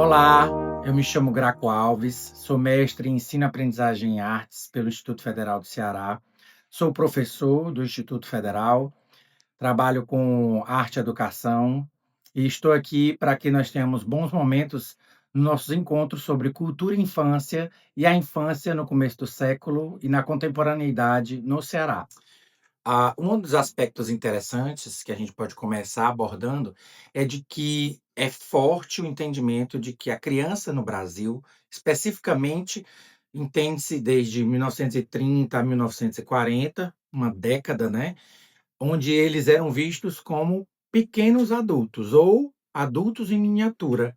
Olá, eu me chamo Graco Alves, sou mestre em Ensino-Aprendizagem em Artes pelo Instituto Federal do Ceará, sou professor do Instituto Federal, trabalho com arte e educação e estou aqui para que nós tenhamos bons momentos nos nossos encontros sobre cultura e infância e a infância no começo do século e na contemporaneidade no Ceará. Um dos aspectos interessantes que a gente pode começar abordando é de que é forte o entendimento de que a criança no Brasil, especificamente, entende-se desde 1930 a 1940, uma década, né, onde eles eram vistos como pequenos adultos ou adultos em miniatura.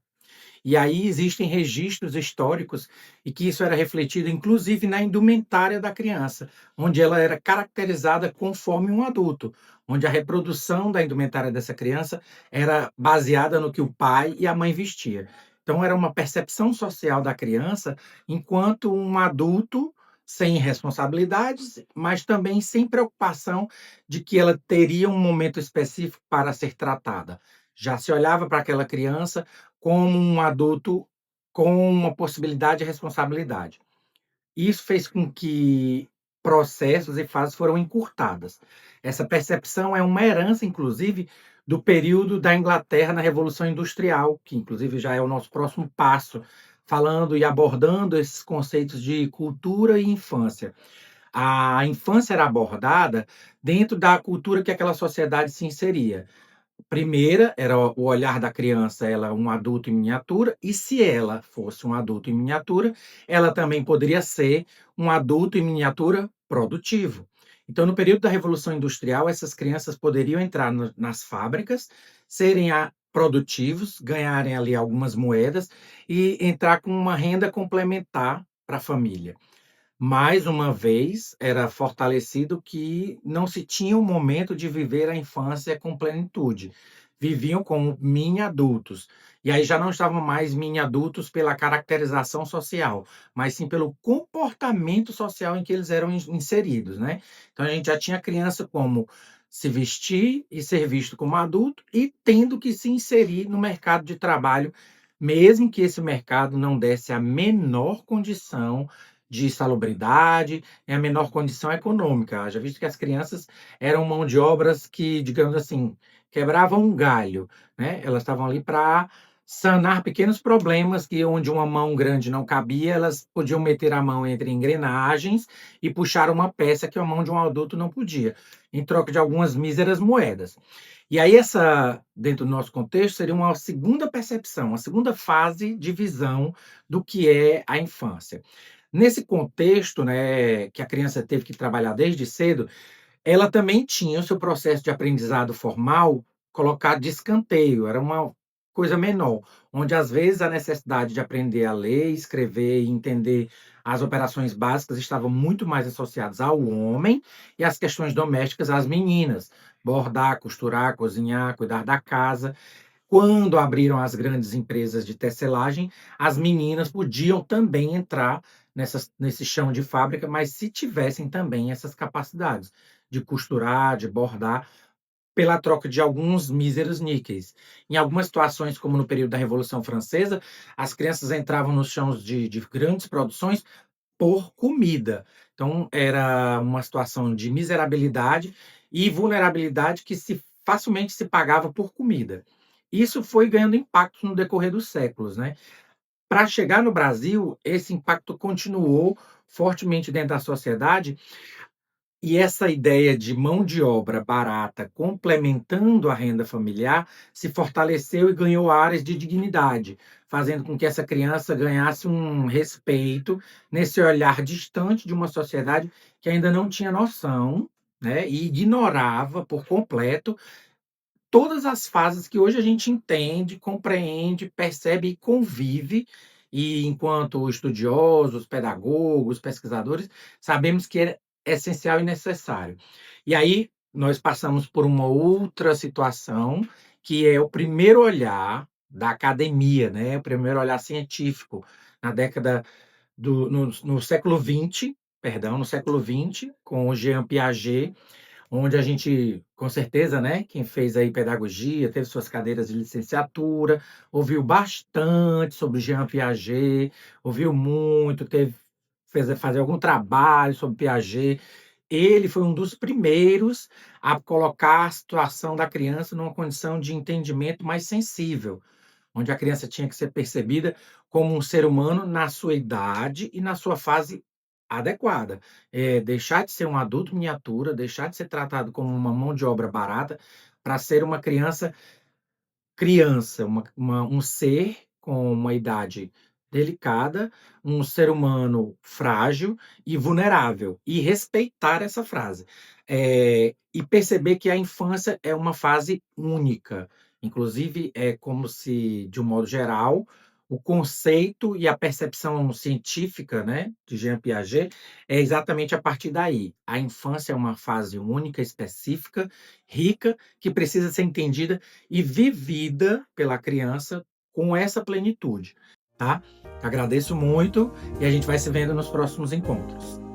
E aí existem registros históricos e que isso era refletido inclusive na indumentária da criança, onde ela era caracterizada conforme um adulto, onde a reprodução da indumentária dessa criança era baseada no que o pai e a mãe vestia. Então era uma percepção social da criança enquanto um adulto sem responsabilidades, mas também sem preocupação de que ela teria um momento específico para ser tratada. Já se olhava para aquela criança como um adulto com uma possibilidade de responsabilidade. Isso fez com que processos e fases foram encurtadas. Essa percepção é uma herança, inclusive, do período da Inglaterra na Revolução Industrial, que inclusive já é o nosso próximo passo, falando e abordando esses conceitos de cultura e infância. A infância era abordada dentro da cultura que aquela sociedade se inseria. Primeira era o olhar da criança, ela é um adulto em miniatura, e se ela fosse um adulto em miniatura, ela também poderia ser um adulto em miniatura produtivo. Então, no período da Revolução Industrial, essas crianças poderiam entrar nas fábricas, serem produtivos, ganharem ali algumas moedas e entrar com uma renda complementar para a família. Mais uma vez, era fortalecido que não se tinha o momento de viver a infância com plenitude. Viviam como mini adultos. E aí já não estavam mais mini adultos pela caracterização social, mas sim pelo comportamento social em que eles eram inseridos, né? Então a gente já tinha criança como se vestir e ser visto como adulto e tendo que se inserir no mercado de trabalho, mesmo que esse mercado não desse a menor condição de salubridade, é a menor condição econômica. Já visto que as crianças eram mão de obras que, digamos assim, quebravam um galho, né? Elas estavam ali para sanar pequenos problemas que onde uma mão grande não cabia, elas podiam meter a mão entre engrenagens e puxar uma peça que a mão de um adulto não podia, em troca de algumas míseras moedas. E aí essa, dentro do nosso contexto, seria uma segunda percepção, uma segunda fase de visão do que é a infância. Nesse contexto, né, que a criança teve que trabalhar desde cedo, ela também tinha o seu processo de aprendizado formal colocado de escanteio, era uma coisa menor, onde às vezes a necessidade de aprender a ler, escrever e entender as operações básicas estavam muito mais associadas ao homem e as questões domésticas às meninas, bordar, costurar, cozinhar, cuidar da casa. Quando abriram as grandes empresas de tecelagem, as meninas podiam também entrar nesse chão de fábrica, mas se tivessem também essas capacidades de costurar, de bordar, pela troca de alguns míseros níqueis. Em algumas situações, como no período da Revolução Francesa, as crianças entravam nos chãos de grandes produções por comida. Então, era uma situação de miserabilidade e vulnerabilidade que facilmente se pagava por comida. Isso foi ganhando impacto no decorrer dos séculos, né? Para chegar no Brasil, esse impacto continuou fortemente dentro da sociedade e essa ideia de mão de obra barata complementando a renda familiar se fortaleceu e ganhou áreas de dignidade, fazendo com que essa criança ganhasse um respeito nesse olhar distante de uma sociedade que ainda não tinha noção, né, e ignorava por completo todas as fases que hoje a gente entende, compreende, percebe e convive, e enquanto estudiosos, pedagogos, pesquisadores, sabemos que é essencial e necessário. E aí nós passamos por uma outra situação, que é o primeiro olhar da academia, né? O primeiro olhar científico, na década no século XX, perdão, no século XX, com o Jean Piaget, onde a gente, com certeza, né, quem fez aí pedagogia, teve suas cadeiras de licenciatura, ouviu bastante sobre Jean Piaget, ouviu muito, teve fez fazer algum trabalho sobre Piaget. Ele foi um dos primeiros a colocar a situação da criança numa condição de entendimento mais sensível, onde a criança tinha que ser percebida como um ser humano na sua idade e na sua fase adequada. Deixar de ser um adulto miniatura, deixar de ser tratado como uma mão de obra barata, para ser uma criança criança, um ser com uma idade delicada, um ser humano frágil e vulnerável, e respeitar essa frase. E perceber que a infância é uma fase única. Inclusive, é como se, de um modo geral, o conceito e a percepção científica, né, de Jean Piaget é exatamente a partir daí. A infância é uma fase única, específica, rica, que precisa ser entendida e vivida pela criança com essa plenitude, tá? Agradeço muito e a gente vai se vendo nos próximos encontros.